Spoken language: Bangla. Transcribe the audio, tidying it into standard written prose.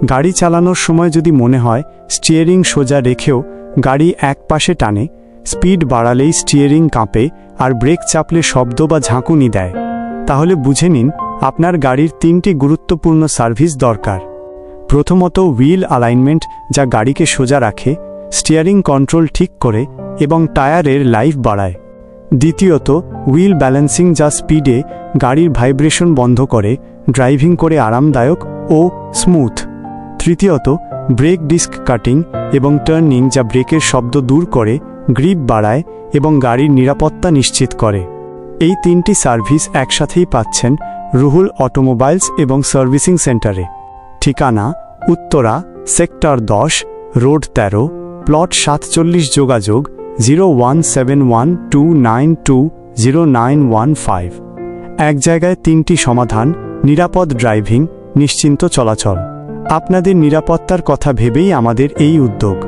গাড়ি চালানোর সময় যদি মনে হয় স্টিয়ারিং সোজা রেখেও গাড়ি এক পাশে টানে, স্পিড বাড়ালেই স্টিয়ারিং কাঁপে আর ব্রেক চাপলে শব্দ বা ঝাঁকুনি দেয়, তাহলে বুঝে নিন আপনার গাড়ির 3টি গুরুত্বপূর্ণ সার্ভিস দরকার। প্রথমত, হুইল অ্যালাইনমেন্ট, যা গাড়িকে সোজা রাখে, স্টিয়ারিং কন্ট্রোল ঠিক করে এবং টায়ারের লাইফ বাড়ায়। দ্বিতীয়ত, হুইল ব্যালেন্সিং, যা স্পিডে গাড়ির ভাইব্রেশন বন্ধ করে ড্রাইভিং করে আরামদায়ক ও স্মুথ। তৃতীয়ত, ব্রেক ডিস্ক কাটিং এবং টার্নিং, যা ব্রেকের শব্দ দূর করে গ্রিপ বাড়ায় এবং গাড়ির নিরাপত্তা নিশ্চিত করে। এই 3টি সার্ভিস একসাথেই পাচ্ছেন রুহুল অটোমোবাইলস এবং সার্ভিসিং সেন্টারে। ঠিকানা: উত্তরা, সেক্টর 10, রোড 13, প্লট 47। যোগাযোগ 01712920915। এক জায়গায় 3টি সমাধান, নিরাপদ ড্রাইভিং, নিশ্চিন্ত চলাচল। আপনাদের নিরাপত্তার কথা ভেবেই আমাদের এই উদ্যোগ।